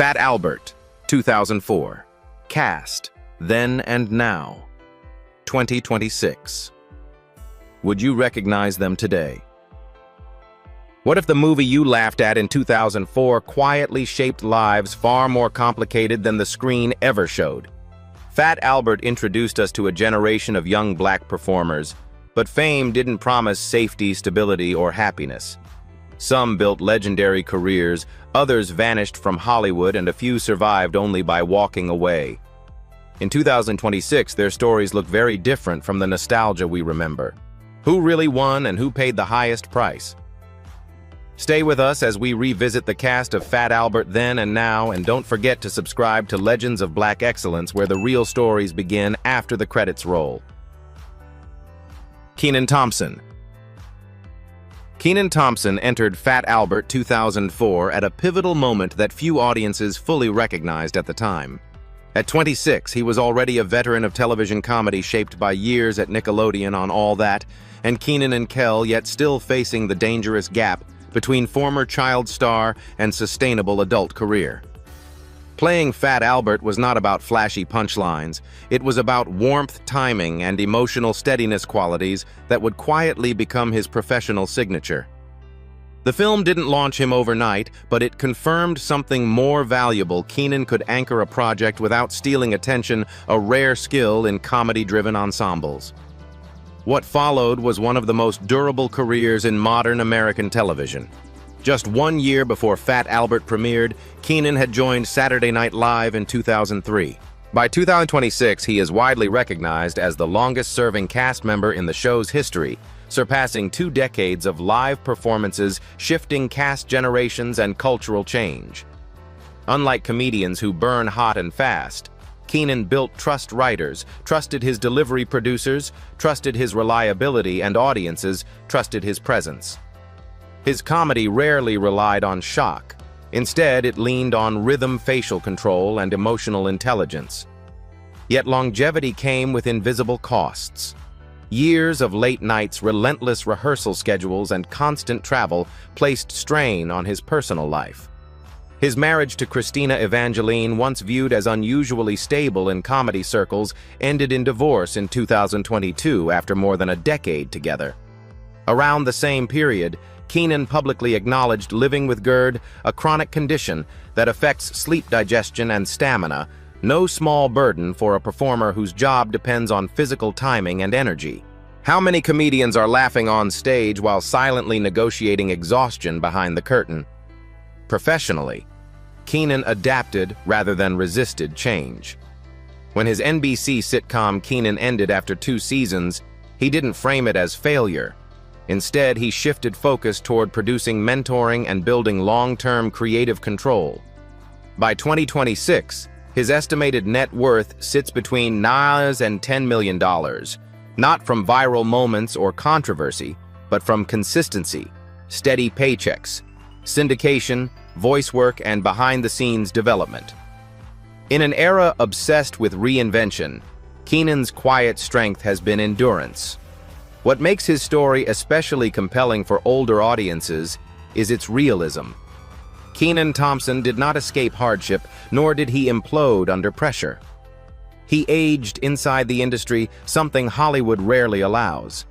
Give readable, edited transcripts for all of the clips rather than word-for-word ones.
Fat Albert, 2004. Cast, Then and Now, 2026. Would you recognize them today? What if the movie you laughed at in 2004 quietly shaped lives far more complicated than the screen ever showed? Fat Albert introduced us to a generation of young black performers, but fame didn't promise safety, stability, or happiness. Some built legendary careers, others vanished from Hollywood, and a few survived only by walking away. In 2026, their stories look very different from the nostalgia we remember. Who really won and who paid the highest price? Stay with us as we revisit the cast of Fat Albert Then and Now, and don't forget to subscribe to Legends of Black Excellence, where the real stories begin after the credits roll. Kenan Thompson. Kenan Thompson entered Fat Albert 2004 at a pivotal moment that few audiences fully recognized at the time. At 26, he was already a veteran of television comedy shaped by years at Nickelodeon on All That, and Kenan and Kel, yet still facing the dangerous gap between former child star and sustainable adult career. Playing Fat Albert was not about flashy punchlines. It was about warmth, timing, and emotional steadiness qualities that would quietly become his professional signature. The film didn't launch him overnight, but it confirmed something more valuable: Kenan could anchor a project without stealing attention, a rare skill in comedy-driven ensembles. What followed was one of the most durable careers in modern American television. Just 1 year before Fat Albert premiered, Kenan had joined Saturday Night Live in 2003. By 2026, he is widely recognized as the longest-serving cast member in the show's history, surpassing 2 decades of live performances, shifting cast generations and cultural change. Unlike comedians who burn hot and fast, Kenan built trust writers, trusted his delivery producers, trusted his reliability, and audiences trusted his presence. His comedy rarely relied on shock. Instead, it leaned on rhythm, facial control, and emotional intelligence. Yet longevity came with invisible costs. Years of late nights, relentless rehearsal schedules, and constant travel placed strain on his personal life. His marriage to Christina Evangeline, once viewed as unusually stable in comedy circles, ended in divorce in 2022 after more than a decade together. Around the same period, Kenan publicly acknowledged living with GERD, a chronic condition that affects sleep, digestion, and stamina, no small burden for a performer whose job depends on physical timing and energy. How many comedians are laughing on stage while silently negotiating exhaustion behind the curtain? Professionally, Kenan adapted rather than resisted change. When his NBC sitcom Kenan ended after 2 seasons, he didn't frame it as failure. Instead, he shifted focus toward producing, mentoring, and building long-term creative control. By 2026, his estimated net worth sits between $9 and $10 million, not from viral moments or controversy, but from consistency, steady paychecks, syndication, voice work, and behind-the-scenes development. In an era obsessed with reinvention, Kenan's quiet strength has been endurance. What makes his story especially compelling for older audiences is its realism. Kenan Thompson did not escape hardship, nor did he implode under pressure. He aged inside the industry, something Hollywood rarely allows.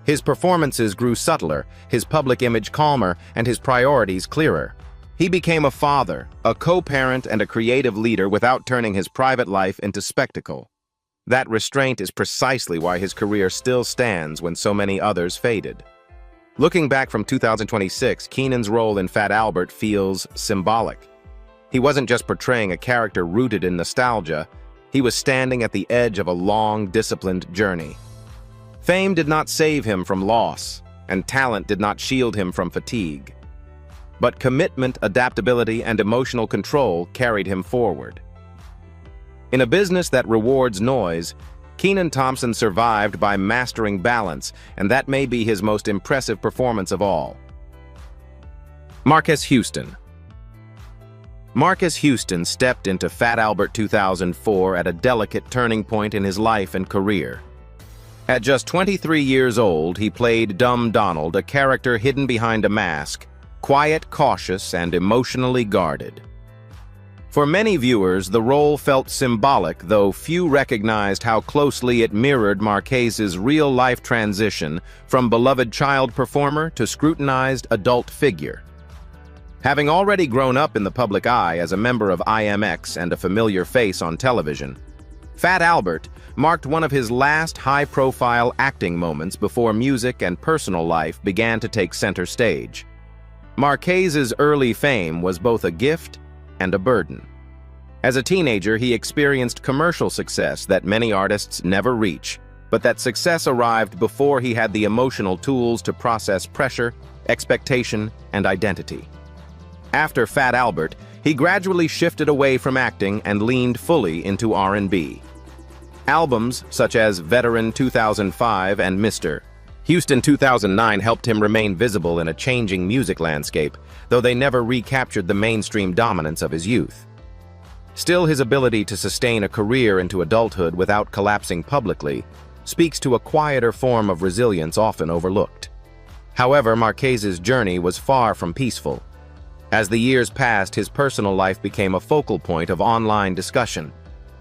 His performances grew subtler, his public image calmer, and his priorities clearer. He became a father, a co-parent, and a creative leader without turning his private life into spectacle. That restraint is precisely why his career still stands when so many others faded. Looking back from 2026, Kenan's role in Fat Albert feels symbolic. He wasn't just portraying a character rooted in nostalgia, he was standing at the edge of a long, disciplined journey. Fame did not save him from loss, and talent did not shield him from fatigue. But commitment, adaptability, and emotional control carried him forward. In a business that rewards noise, Kenan Thompson survived by mastering balance, and that may be his most impressive performance of all. Marques Houston. Marques Houston stepped into Fat Albert 2004 at a delicate turning point in his life and career. At just 23 years old, he played Dumb Donald, a character hidden behind a mask, quiet, cautious, and emotionally guarded. For many viewers, the role felt symbolic, though few recognized how closely it mirrored Marquez's real-life transition from beloved child performer to scrutinized adult figure. Having already grown up in the public eye as a member of IMX and a familiar face on television, Fat Albert marked one of his last high-profile acting moments before music and personal life began to take center stage. Marquez's early fame was both a gift and a burden. As a teenager, he experienced commercial success that many artists never reach, but that success arrived before he had the emotional tools to process pressure, expectation, and identity. After Fat Albert, he gradually shifted away from acting and leaned fully into R&B. Albums such as Veteran 2005 and Mr. Houston 2009 helped him remain visible in a changing music landscape, though they never recaptured the mainstream dominance of his youth. Still, his ability to sustain a career into adulthood without collapsing publicly speaks to a quieter form of resilience often overlooked. However, Marquez's journey was far from peaceful. As the years passed, his personal life became a focal point of online discussion.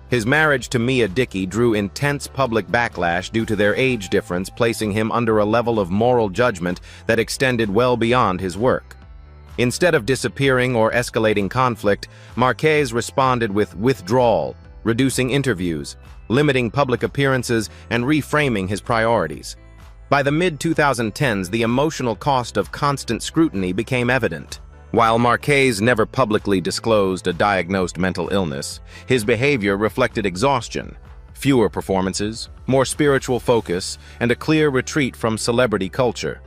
His marriage to Mia Dickey drew intense public backlash due to their age difference, placing him under a level of moral judgment that extended well beyond his work. Instead of disappearing or escalating conflict, Marquez responded with withdrawal, reducing interviews, limiting public appearances, and reframing his priorities. By the mid-2010s, the emotional cost of constant scrutiny became evident. While Marquez never publicly disclosed a diagnosed mental illness, his behavior reflected exhaustion, fewer performances, more spiritual focus, and a clear retreat from celebrity culture.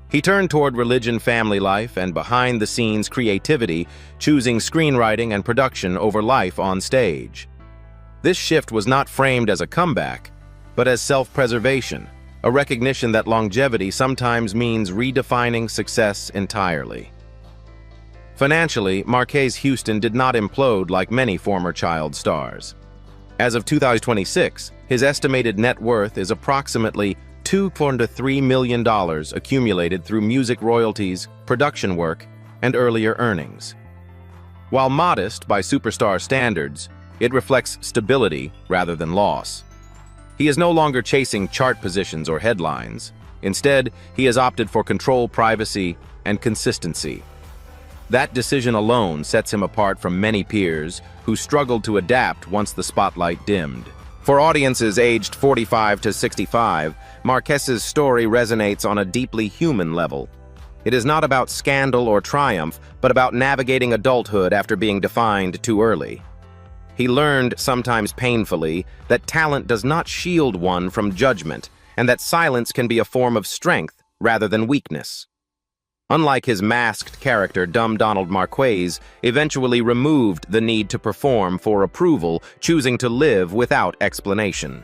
He turned toward religion, family life, and behind-the-scenes creativity, choosing screenwriting and production over life on stage. This shift was not framed as a comeback, but as self-preservation, a recognition that longevity sometimes means redefining success entirely. Financially, Marquez Houston did not implode like many former child stars. As of 2026, his estimated net worth is approximately $2.3 million accumulated through music royalties, production work, and earlier earnings. While modest by superstar standards, it reflects stability rather than loss. He is no longer chasing chart positions or headlines. Instead, he has opted for control, privacy, and consistency. That decision alone sets him apart from many peers who struggled to adapt once the spotlight dimmed. For audiences aged 45 to 65, Marquez's story resonates on a deeply human level. It is not about scandal or triumph, but about navigating adulthood after being defined too early. He learned, sometimes painfully, that talent does not shield one from judgment, and that silence can be a form of strength rather than weakness. Unlike his masked character, Dumb Donald Marquez eventually removed the need to perform for approval, choosing to live without explanation.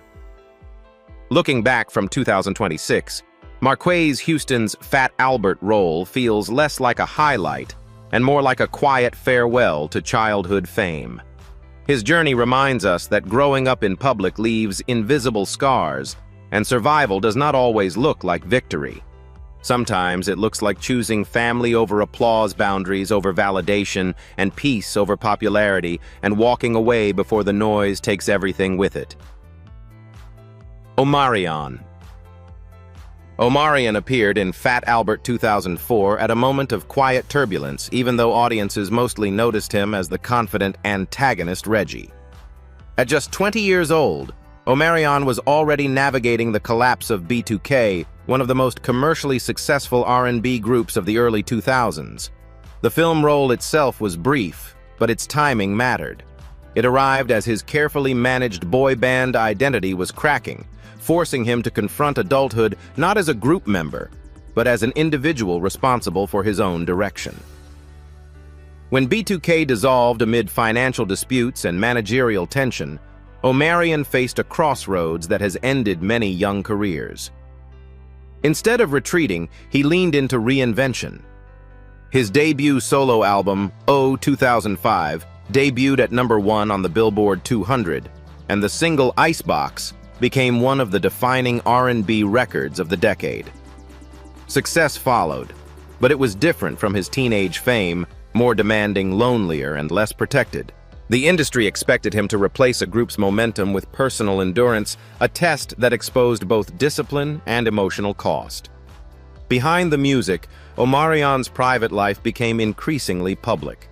Looking back from 2026, Marquez Houston's Fat Albert role feels less like a highlight and more like a quiet farewell to childhood fame. His journey reminds us that growing up in public leaves invisible scars, and survival does not always look like victory. Sometimes it looks like choosing family over applause, boundaries over validation, and peace over popularity, and walking away before the noise takes everything with it. Omarion. Omarion appeared in Fat Albert 2004 at a moment of quiet turbulence, even though audiences mostly noticed him as the confident antagonist Reggie. At just 20 years old, Omarion was already navigating the collapse of B2K, one of the most commercially successful R&B groups of the early 2000s. The film role itself was brief, but its timing mattered. It arrived as his carefully managed boy band identity was cracking, forcing him to confront adulthood not as a group member, but as an individual responsible for his own direction. When B2K dissolved amid financial disputes and managerial tension, Omarion faced a crossroads that has ended many young careers. Instead of retreating, he leaned into reinvention. His debut solo album, Oh 2005, debuted at #1 on the Billboard 200, and the single Icebox became one of the defining R&B records of the decade. Success followed, but it was different from his teenage fame, more demanding, lonelier, and less protected. The industry expected him to replace a group's momentum with personal endurance, a test that exposed both discipline and emotional cost. Behind the music, Omarion's private life became increasingly public.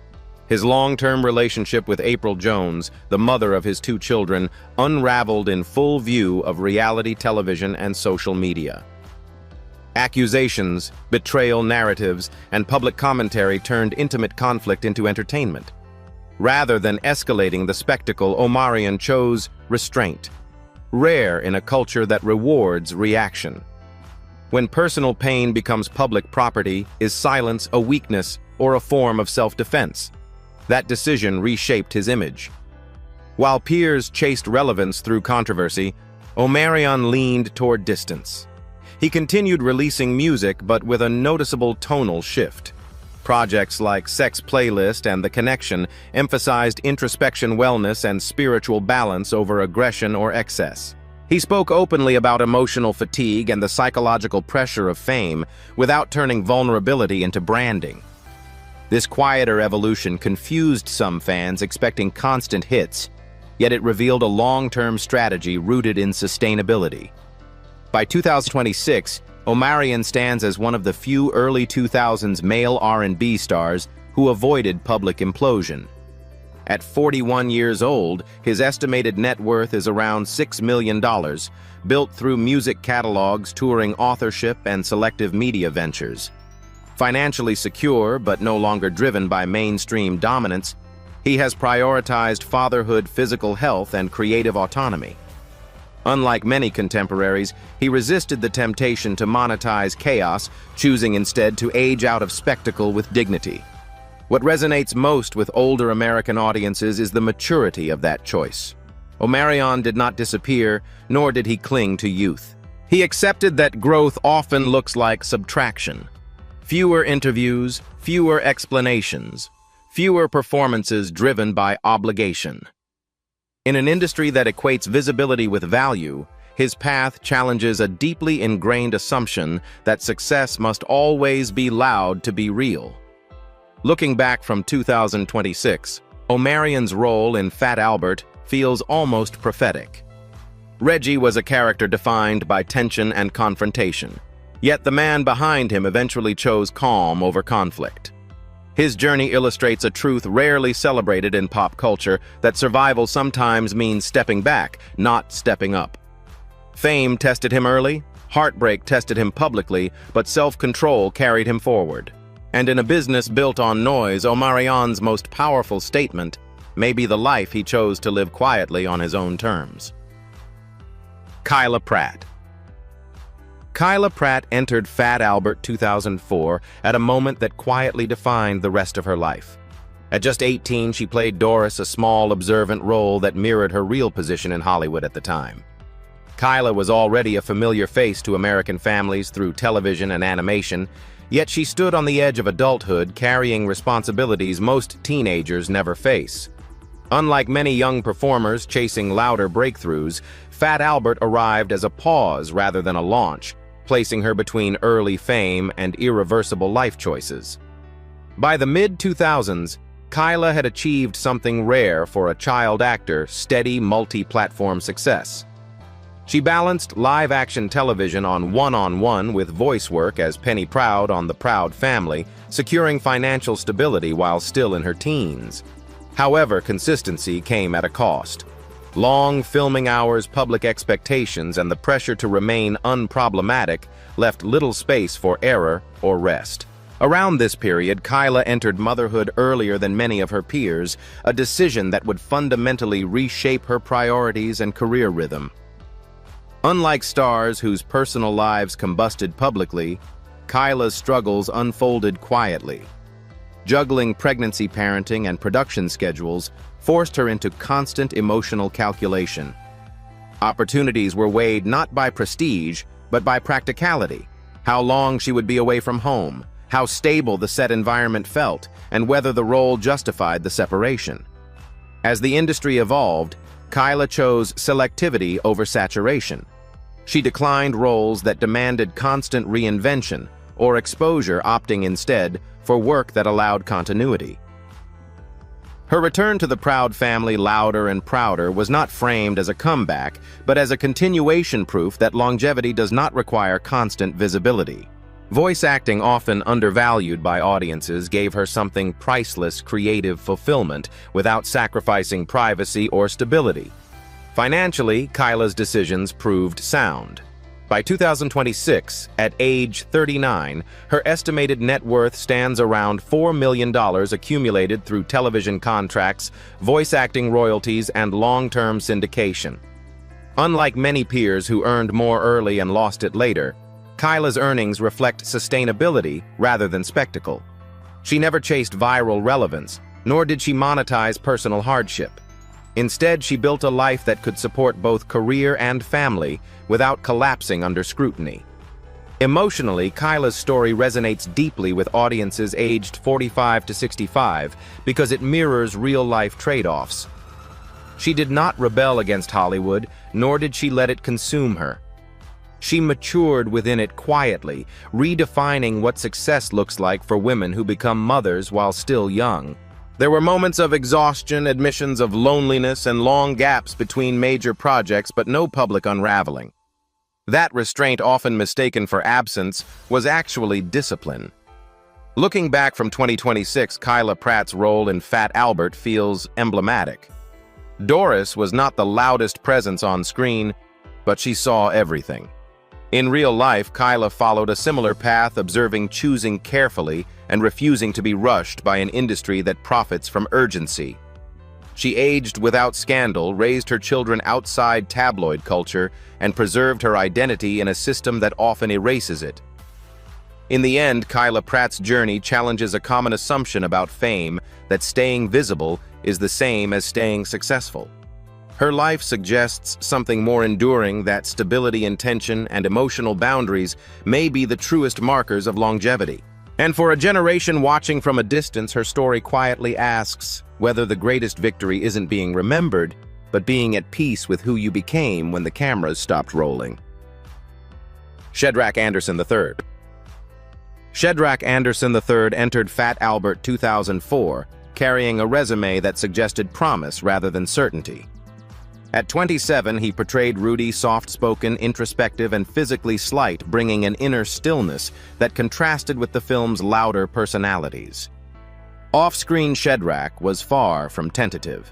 His long-term relationship with April Jones, the mother of his 2 children, unraveled in full view of reality television and social media. Accusations, betrayal narratives, and public commentary turned intimate conflict into entertainment. Rather than escalating the spectacle, Omarion chose restraint, rare in a culture that rewards reaction. When personal pain becomes public property, is silence a weakness or a form of self-defense? That decision reshaped his image. While peers chased relevance through controversy, Omarion leaned toward distance. He continued releasing music, but with a noticeable tonal shift. Projects like Sex Playlist and The Connection emphasized introspection, wellness, and spiritual balance over aggression or excess. He spoke openly about emotional fatigue and the psychological pressure of fame without turning vulnerability into branding. This quieter evolution confused some fans expecting constant hits, yet it revealed a long-term strategy rooted in sustainability. By 2026, Omarion stands as one of the few early 2000s male R&B stars who avoided public implosion. At 41 years old, his estimated net worth is around $6 million, built through music catalogs, touring authorship, and selective media ventures. Financially secure but no longer driven by mainstream dominance, he has prioritized fatherhood, physical health, and creative autonomy. Unlike many contemporaries, he resisted the temptation to monetize chaos, choosing instead to age out of spectacle with dignity. What resonates most with older American audiences is the maturity of that choice. Omarion did not disappear, nor did he cling to youth. He accepted that growth often looks like subtraction. Fewer interviews, fewer explanations, fewer performances driven by obligation. In an industry that equates visibility with value, his path challenges a deeply ingrained assumption that success must always be loud to be real. Looking back from 2026, Omarion's role in Fat Albert feels almost prophetic. Reggie was a character defined by tension and confrontation, yet the man behind him eventually chose calm over conflict. His journey illustrates a truth rarely celebrated in pop culture, that survival sometimes means stepping back, not stepping up. Fame tested him early, heartbreak tested him publicly, but self-control carried him forward. And in a business built on noise, Omarion's most powerful statement may be the life he chose to live quietly on his own terms. Kyla Pratt. Kyla Pratt entered Fat Albert 2004 at a moment that quietly defined the rest of her life. At just 18, she played Doris, a small, observant role that mirrored her real position in Hollywood at the time. Kyla was already a familiar face to American families through television and animation, yet she stood on the edge of adulthood, carrying responsibilities most teenagers never face. Unlike many young performers chasing louder breakthroughs, Fat Albert arrived as a pause rather than a launch, placing her between early fame and irreversible life choices. By the mid-2000s, Kyla had achieved something rare for a child actor: steady multi-platform success. She balanced live-action television on One-on-One with voice work as Penny Proud on The Proud Family, securing financial stability while still in her teens. However, consistency came at a cost. Long filming hours, public expectations, and the pressure to remain unproblematic left little space for error or rest. Around this period, Kyla entered motherhood earlier than many of her peers, a decision that would fundamentally reshape her priorities and career rhythm. Unlike stars whose personal lives combusted publicly, Kyla's struggles unfolded quietly. Juggling pregnancy, parenting, and production schedules forced her into constant emotional calculation. Opportunities were weighed not by prestige, but by practicality: how long she would be away from home, how stable the set environment felt, and whether the role justified the separation. As the industry evolved, Kyla chose selectivity over saturation. She declined roles that demanded constant reinvention or exposure, opting instead for work that allowed continuity. Her return to the Proud family, louder and prouder, was not framed as a comeback, but as a continuation proof that longevity does not require constant visibility. Voice acting, often undervalued by audiences, gave her something priceless: creative fulfillment without sacrificing privacy or stability. Financially, Kyla's decisions proved sound. By 2026, at age 39, her estimated net worth stands around $4 million accumulated through television contracts, voice acting royalties, and long-term syndication. Unlike many peers who earned more early and lost it later, Kyla's earnings reflect sustainability rather than spectacle. She never chased viral relevance, nor did she monetize personal hardship. Instead, she built a life that could support both career and family without collapsing under scrutiny. Emotionally, Kyla's story resonates deeply with audiences aged 45 to 65 because it mirrors real-life trade-offs. She did not rebel against Hollywood, nor did she let it consume her. She matured within it quietly, redefining what success looks like for women who become mothers while still young. There were moments of exhaustion, admissions of loneliness, and long gaps between major projects, but no public unraveling. That restraint, often mistaken for absence, was actually discipline. Looking back from 2026, Kyla Pratt's role in Fat Albert feels emblematic. Doris was not the loudest presence on screen, but she saw everything. In real life, Kyla followed a similar path, choosing carefully and refusing to be rushed by an industry that profits from urgency. She aged without scandal, raised her children outside tabloid culture, and preserved her identity in a system that often erases it. In the end, Kyla Pratt's journey challenges a common assumption about fame, that staying visible is the same as staying successful. Her life suggests something more enduring, that stability, intention, and emotional boundaries may be the truest markers of longevity. And for a generation watching from a distance, her story quietly asks whether the greatest victory isn't being remembered, but being at peace with who you became when the cameras stopped rolling. Shedrack Anderson III. Shedrack Anderson III entered Fat Albert 2004, carrying a resume that suggested promise rather than certainty. At 27, he portrayed Rudy, soft-spoken, introspective, and physically slight, bringing an inner stillness that contrasted with the film's louder personalities. Off-screen, Shedrack was far from tentative.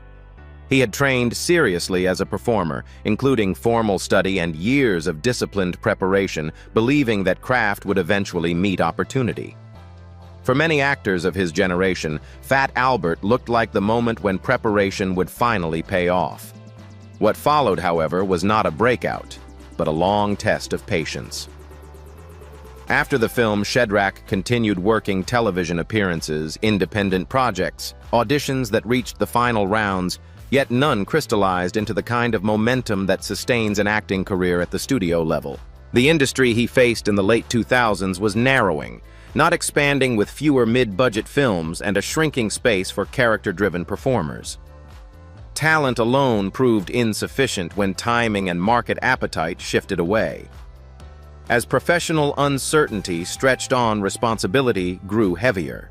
He had trained seriously as a performer, including formal study and years of disciplined preparation, believing that craft would eventually meet opportunity. For many actors of his generation, Fat Albert looked like the moment when preparation would finally pay off. What followed, however, was not a breakout, but a long test of patience. After the film, Shedrack continued working television appearances, independent projects, auditions that reached the final rounds, yet none crystallized into the kind of momentum that sustains an acting career at the studio level. The industry he faced in the late 2000s was narrowing, not expanding, with fewer mid-budget films and a shrinking space for character-driven performers. Talent alone proved insufficient when timing and market appetite shifted away. As professional uncertainty stretched on, responsibility grew heavier.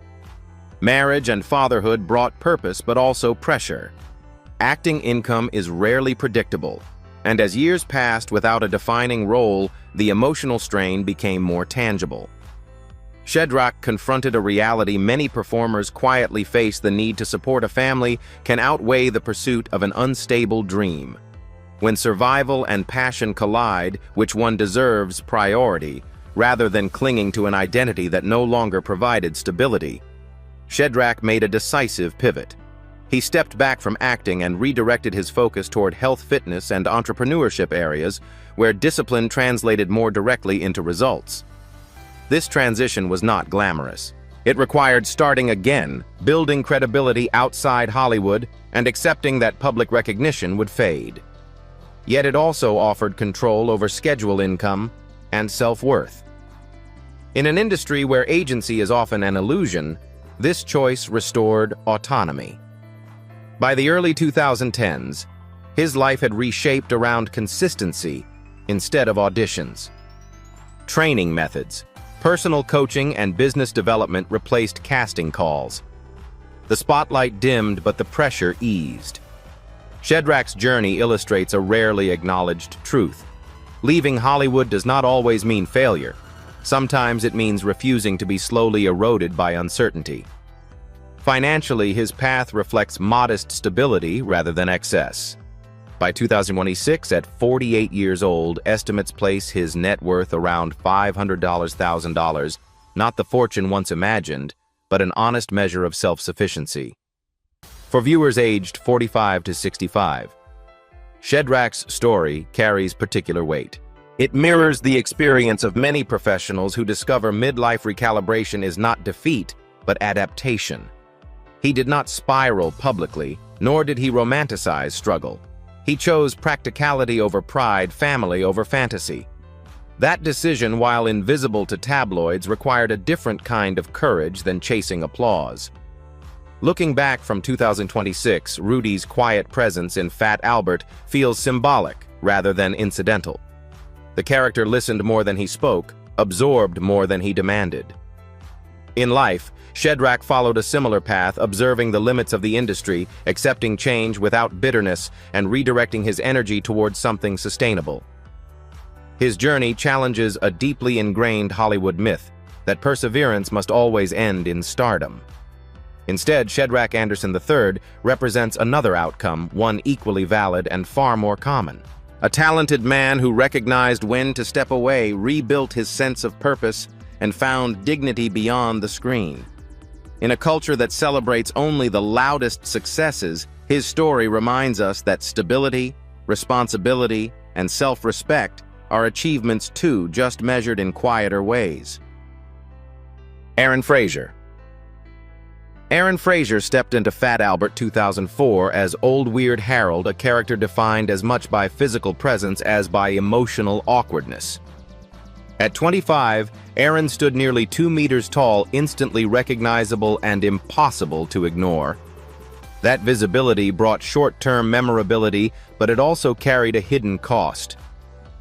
Marriage and fatherhood brought purpose but also pressure. Acting income is rarely predictable, and as years passed without a defining role, the emotional strain became more tangible. Shedrack confronted a reality many performers quietly face: the need to support a family can outweigh the pursuit of an unstable dream. When survival and passion collide, which one deserves priority, rather than clinging to an identity that no longer provided stability? Shedrack made a decisive pivot. He stepped back from acting and redirected his focus toward health, fitness, and entrepreneurship areas, where discipline translated more directly into results. This transition was not glamorous. It required starting again, building credibility outside Hollywood, and accepting that public recognition would fade. Yet it also offered control over schedule income and self-worth. In an industry where agency is often an illusion, this choice restored autonomy. By the early 2010s, his life had reshaped around consistency instead of auditions. Training methods, personal coaching, and business development replaced casting calls. The spotlight dimmed, but the pressure eased. Shedrack's journey illustrates a rarely acknowledged truth. Leaving Hollywood does not always mean failure. Sometimes it means refusing to be slowly eroded by uncertainty. Financially, his path reflects modest stability rather than excess. By 2026, at 48 years old, estimates place his net worth around $500,000, not the fortune once imagined, but an honest measure of self-sufficiency. For viewers aged 45 to 65, Shedrack's story carries particular weight. It mirrors the experience of many professionals who discover midlife recalibration is not defeat, but adaptation. He did not spiral publicly, nor did he romanticize struggle. He chose practicality over pride, family over fantasy. That decision, while invisible to tabloids, required a different kind of courage than chasing applause. Looking back from 2026, Rudy's quiet presence in Fat Albert feels symbolic rather than incidental. The character listened more than he spoke, absorbed more than he demanded. In life, Shedrack followed a similar path, observing the limits of the industry, accepting change without bitterness, and redirecting his energy towards something sustainable. His journey challenges a deeply ingrained Hollywood myth that perseverance must always end in stardom. Instead, Shedrack Anderson III represents another outcome, one equally valid and far more common. A talented man who recognized when to step away, rebuilt his sense of purpose, and found dignity beyond the screen. In a culture that celebrates only the loudest successes, his story reminds us that stability, responsibility, and self-respect are achievements too, just measured in quieter ways. Aaron Frazier. Aaron Frazier stepped into Fat Albert 2004 as Old Weird Harold, a character defined as much by physical presence as by emotional awkwardness. At 25, Aaron stood nearly 2 meters tall, instantly recognizable and impossible to ignore. That visibility brought short-term memorability, but it also carried a hidden cost.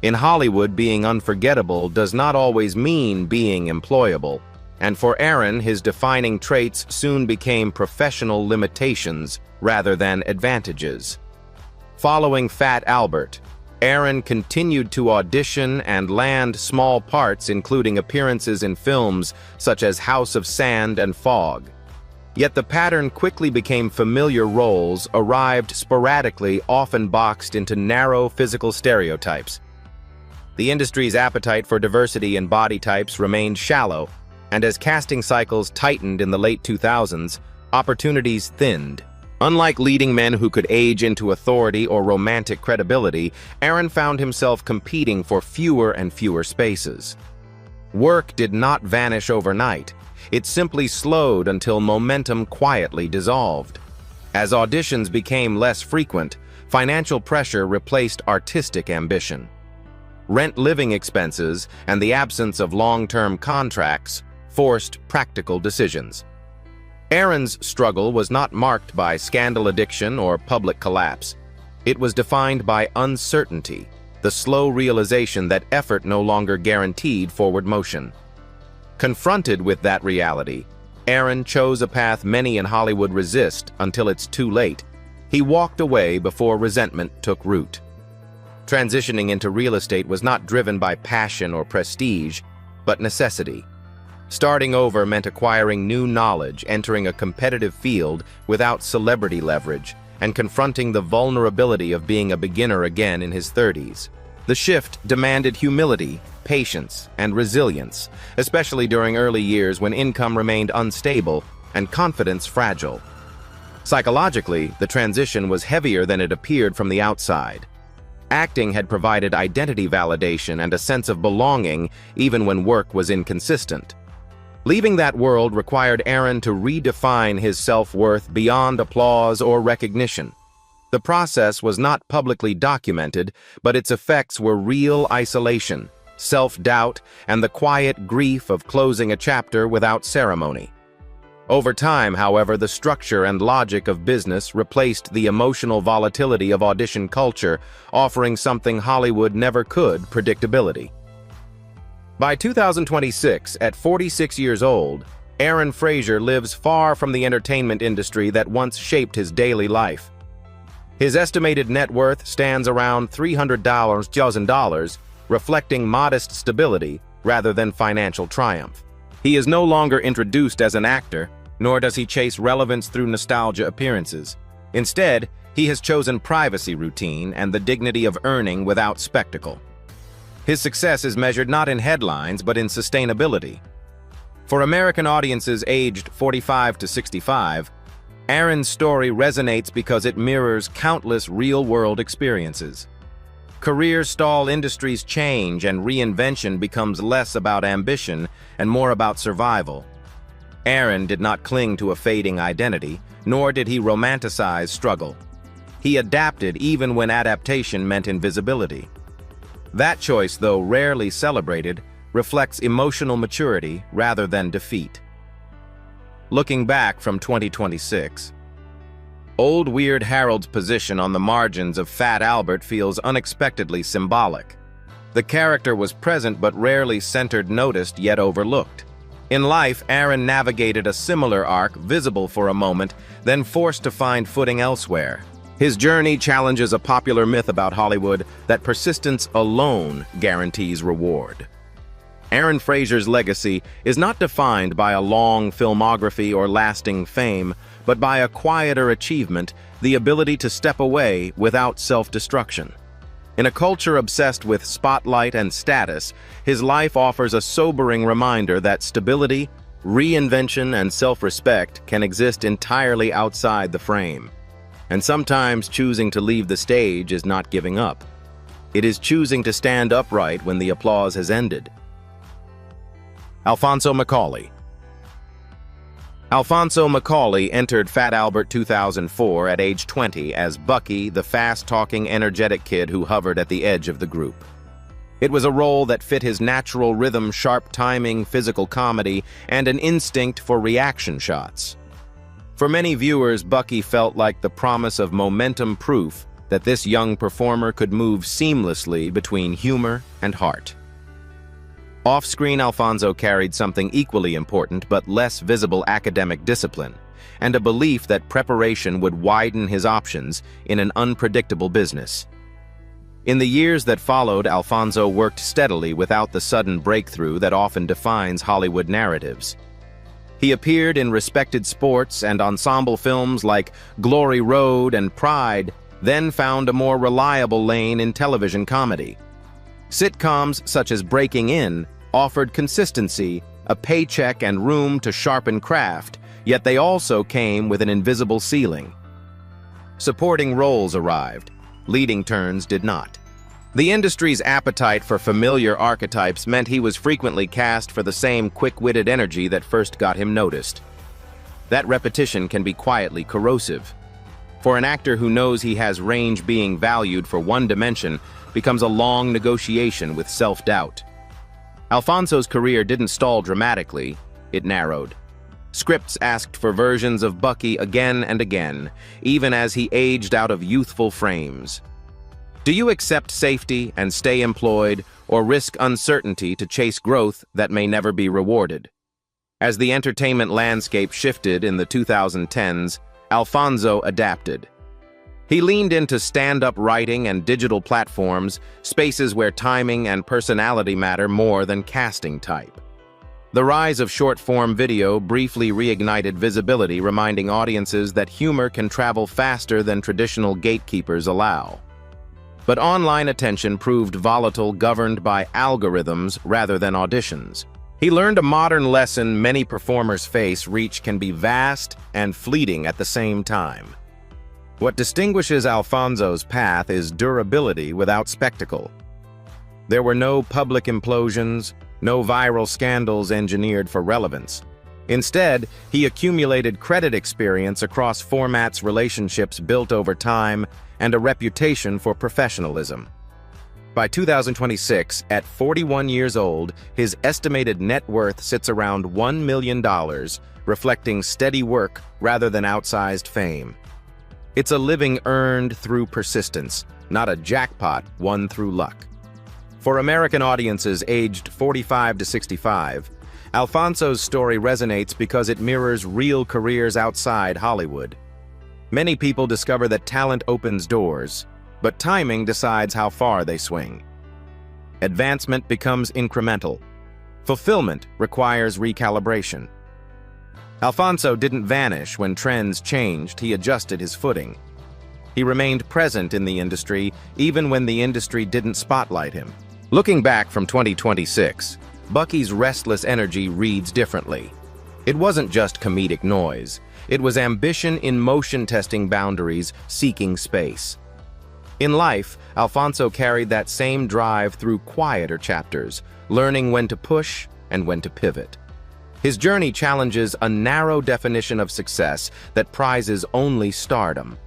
In Hollywood, being unforgettable does not always mean being employable. And for Aaron, his defining traits soon became professional limitations rather than advantages. Following Fat Albert, Aaron continued to audition and land small parts, including appearances in films such as House of Sand and Fog. Yet the pattern quickly became familiar roles, arrived sporadically, often boxed into narrow physical stereotypes. The industry's appetite for diversity in body types remained shallow, and as casting cycles tightened in the late 2000s, opportunities thinned. Unlike leading men who could age into authority or romantic credibility, Aaron found himself competing for fewer and fewer spaces. Work did not vanish overnight. It simply slowed until momentum quietly dissolved. As auditions became less frequent, financial pressure replaced artistic ambition. Rent, living expenses, and the absence of long-term contracts forced practical decisions. Aaron's struggle was not marked by scandal addiction or public collapse. It was defined by uncertainty, the slow realization that effort no longer guaranteed forward motion. Confronted with that reality, Aaron chose a path many in Hollywood resist until it's too late. He walked away before resentment took root. Transitioning into real estate was not driven by passion or prestige, but necessity. Starting over meant acquiring new knowledge, entering a competitive field without celebrity leverage, and confronting the vulnerability of being a beginner again in his 30s. The shift demanded humility, patience, and resilience, especially during early years when income remained unstable and confidence fragile. Psychologically, the transition was heavier than it appeared from the outside. Acting had provided identity validation and a sense of belonging even when work was inconsistent. Leaving that world required Aaron to redefine his self-worth beyond applause or recognition. The process was not publicly documented, but its effects were real isolation, self-doubt, and the quiet grief of closing a chapter without ceremony. Over time, however, the structure and logic of business replaced the emotional volatility of audition culture, offering something Hollywood never could: predictability. By 2026, at 46 years old, Aaron Frazier lives far from the entertainment industry that once shaped his daily life. His estimated net worth stands around $300,000, reflecting modest stability rather than financial triumph. He is no longer introduced as an actor, nor does he chase relevance through nostalgia appearances. Instead, he has chosen privacy routine and the dignity of earning without spectacle. His success is measured not in headlines but in sustainability. For American audiences aged 45 to 65, Aaron's story resonates because it mirrors countless real-world experiences. Careers stall, industries change, and reinvention becomes less about ambition and more about survival. Aaron did not cling to a fading identity, nor did he romanticize struggle. He adapted even when adaptation meant invisibility. That choice, though rarely celebrated, reflects emotional maturity rather than defeat. Looking back from 2026, Old Weird Harold's position on the margins of Fat Albert feels unexpectedly symbolic. The character was present but rarely centered, noticed, yet overlooked. In life, Aaron navigated a similar arc, visible for a moment, then forced to find footing elsewhere. His journey challenges a popular myth about Hollywood that persistence alone guarantees reward. Aaron Frazier's legacy is not defined by a long filmography or lasting fame, but by a quieter achievement, the ability to step away without self-destruction. In a culture obsessed with spotlight and status, his life offers a sobering reminder that stability, reinvention, and self-respect can exist entirely outside the frame. And sometimes choosing to leave the stage is not giving up. It is choosing to stand upright when the applause has ended. Alfonso Macaulay. Alfonso Macaulay entered Fat Albert 2004 at age 20 as Bucky, the fast-talking, energetic kid who hovered at the edge of the group. It was a role that fit his natural rhythm, sharp timing, physical comedy, and an instinct for reaction shots. For many viewers, Bucky felt like the promise of momentum, proof that this young performer could move seamlessly between humor and heart. Off-screen, Alfonso carried something equally important but less visible: academic discipline, and a belief that preparation would widen his options in an unpredictable business. In the years that followed, Alfonso worked steadily without the sudden breakthrough that often defines Hollywood narratives. He appeared in respected sports and ensemble films like Glory Road and Pride, then found a more reliable lane in television comedy. Sitcoms such as Breaking In offered consistency, a paycheck, and room to sharpen craft, yet they also came with an invisible ceiling. Supporting roles arrived, leading turns did not. The industry's appetite for familiar archetypes meant he was frequently cast for the same quick-witted energy that first got him noticed. That repetition can be quietly corrosive. For an actor who knows he has range, being valued for one dimension becomes a long negotiation with self-doubt. Alfonso's career didn't stall dramatically, it narrowed. Scripts asked for versions of Bucky again and again, even as he aged out of youthful frames. Do you accept safety and stay employed, or risk uncertainty to chase growth that may never be rewarded? As the entertainment landscape shifted in the 2010s, Alfonso adapted. He leaned into stand-up writing and digital platforms, spaces where timing and personality matter more than casting type. The rise of short-form video briefly reignited visibility, reminding audiences that humor can travel faster than traditional gatekeepers allow. But online attention proved volatile, governed by algorithms rather than auditions. He learned a modern lesson many performers face: reach can be vast and fleeting at the same time. What distinguishes Alfonso's path is durability without spectacle. There were no public implosions, no viral scandals engineered for relevance. Instead, he accumulated credit experience across formats, relationships built over time, and a reputation for professionalism. By 2026, at 41 years old, his estimated net worth sits around $1 million, reflecting steady work rather than outsized fame. It's a living earned through persistence, not a jackpot won through luck. For American audiences aged 45 to 65, Alfonso's story resonates because it mirrors real careers outside Hollywood. Many people discover that talent opens doors, but timing decides how far they swing. Advancement becomes incremental. Fulfillment requires recalibration. Alfonso didn't vanish when trends changed, he adjusted his footing. He remained present in the industry even when the industry didn't spotlight him. Looking back from 2026, Bucky's restless energy reads differently. It wasn't just comedic noise. It was ambition in motion testing boundaries, seeking space. In life, Alfonso carried that same drive through quieter chapters, learning when to push and when to pivot. His journey challenges a narrow definition of success that prizes only stardom.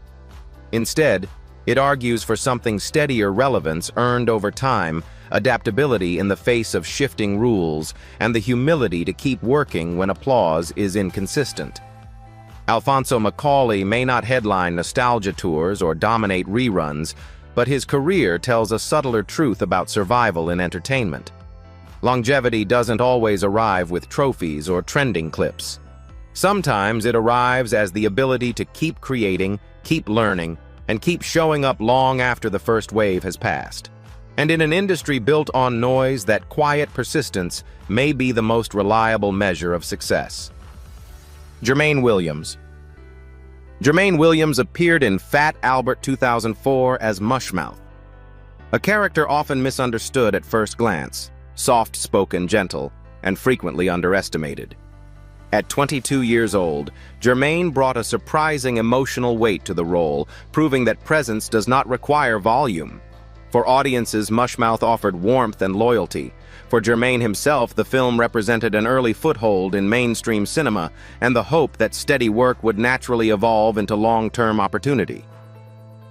Instead, it argues for something steadier relevance earned over time, adaptability in the face of shifting rules, and the humility to keep working when applause is inconsistent. Alfonso McCauley may not headline nostalgia tours or dominate reruns, but his career tells a subtler truth about survival in entertainment. Longevity doesn't always arrive with trophies or trending clips. Sometimes it arrives as the ability to keep creating, keep learning, and keep showing up long after the first wave has passed. And in an industry built on noise, that quiet persistence may be the most reliable measure of success. Jermaine Williams. Jermaine Williams appeared in Fat Albert 2004 as Mushmouth, a character often misunderstood at first glance, soft-spoken, gentle, and frequently underestimated. At 22 years old, Jermaine brought a surprising emotional weight to the role, proving that presence does not require volume. For audiences, Mushmouth offered warmth and loyalty. For Jermaine himself, the film represented an early foothold in mainstream cinema and the hope that steady work would naturally evolve into long-term opportunity.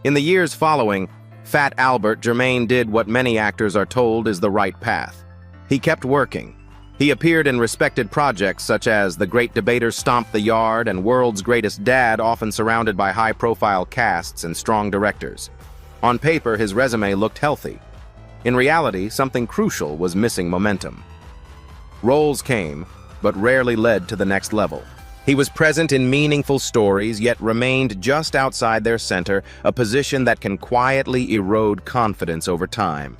In the years following Fat Albert, Jermaine did what many actors are told is the right path. He kept working. He appeared in respected projects such as The Great Debater Stomp the Yard and World's Greatest Dad, often surrounded by high-profile casts and strong directors. On paper, his resume looked healthy. In reality, something crucial was missing momentum. Roles came, but rarely led to the next level. He was present in meaningful stories, yet remained just outside their center, a position that can quietly erode confidence over time.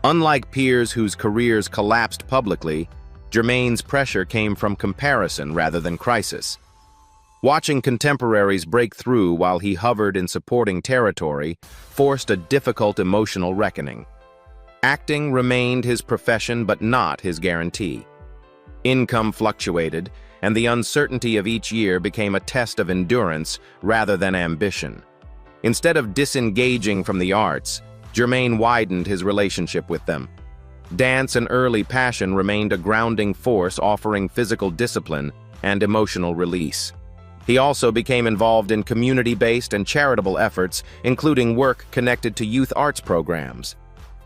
Unlike peers whose careers collapsed publicly, Jermaine's pressure came from comparison rather than crisis. Watching contemporaries break through while he hovered in supporting territory forced a difficult emotional reckoning. Acting remained his profession but not his guarantee. Income fluctuated, and the uncertainty of each year became a test of endurance rather than ambition. Instead of disengaging from the arts, Jermaine widened his relationship with them. Dance and early passion remained a grounding force, offering physical discipline and emotional release. He also became involved in community-based and charitable efforts, including work connected to youth arts programs.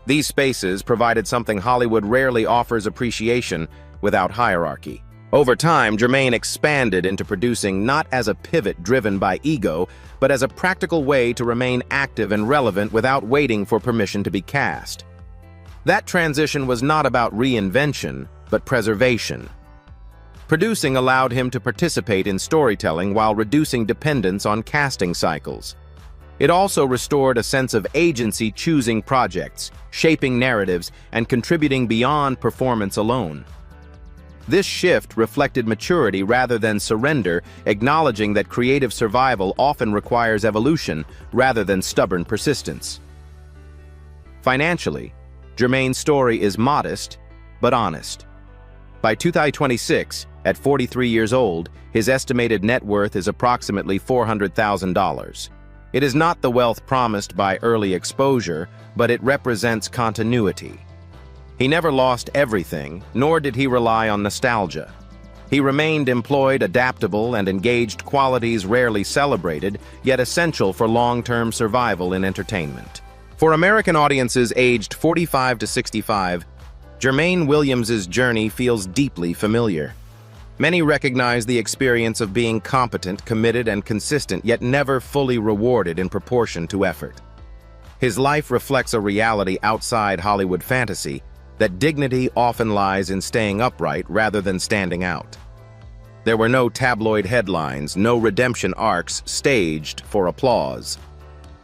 These spaces provided something Hollywood rarely offers: appreciation without hierarchy. Over time, Jermaine expanded into producing not as a pivot driven by ego, but as a practical way to remain active and relevant without waiting for permission to be cast. That transition was not about reinvention, but preservation. Producing allowed him to participate in storytelling while reducing dependence on casting cycles. It also restored a sense of agency, choosing projects, shaping narratives, and contributing beyond performance alone. This shift reflected maturity rather than surrender, acknowledging that creative survival often requires evolution rather than stubborn persistence. Financially, Jermaine's story is modest but honest. By 2026, at 43 years old, his estimated net worth is approximately $400,000. It is not the wealth promised by early exposure, but it represents continuity. He never lost everything, nor did he rely on nostalgia. He remained employed, adaptable, and engaged, qualities rarely celebrated, yet essential for long-term survival in entertainment. For American audiences aged 45 to 65, Jermaine Williams's journey feels deeply familiar. Many recognize the experience of being competent, committed, and consistent, yet never fully rewarded in proportion to effort. His life reflects a reality outside Hollywood fantasy, that dignity often lies in staying upright rather than standing out. There were no tabloid headlines, no redemption arcs staged for applause.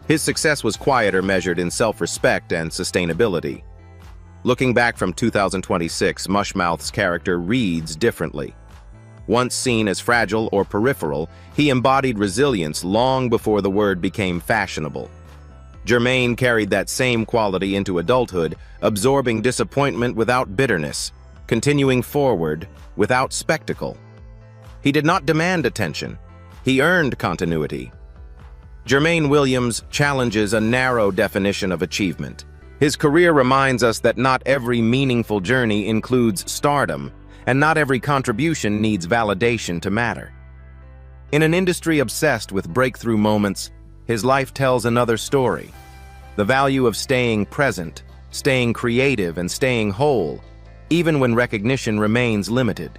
His success was quieter, measured in self-respect and sustainability. Looking back from 2026, Mushmouth's character reads differently. Once seen as fragile or peripheral, he embodied resilience long before the word became fashionable. Jermaine carried that same quality into adulthood, absorbing disappointment without bitterness, continuing forward without spectacle. He did not demand attention. He earned continuity. Jermaine Williams challenges a narrow definition of achievement. His career reminds us that not every meaningful journey includes stardom, and not every contribution needs validation to matter. In an industry obsessed with breakthrough moments, his life tells another story. The value of staying present, staying creative, and staying whole, even when recognition remains limited.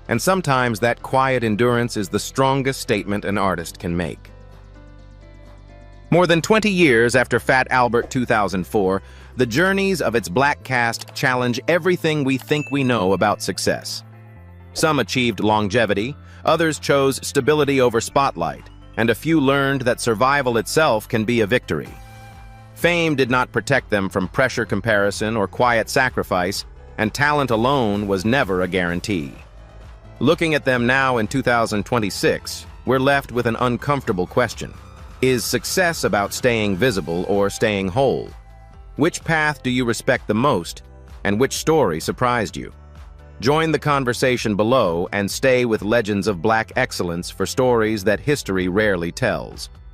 And sometimes that quiet endurance is the strongest statement an artist can make. More than 20 years after Fat Albert 2004, the journeys of its black cast challenge everything we think we know about success. Some achieved longevity, others chose stability over spotlight, and a few learned that survival itself can be a victory. Fame did not protect them from pressure comparison or quiet sacrifice, and talent alone was never a guarantee. Looking at them now in 2026, we're left with an uncomfortable question. Is success about staying visible or staying whole? Which path do you respect the most, and which story surprised you? Join the conversation below and stay with Legends of Black Excellence for stories that history rarely tells.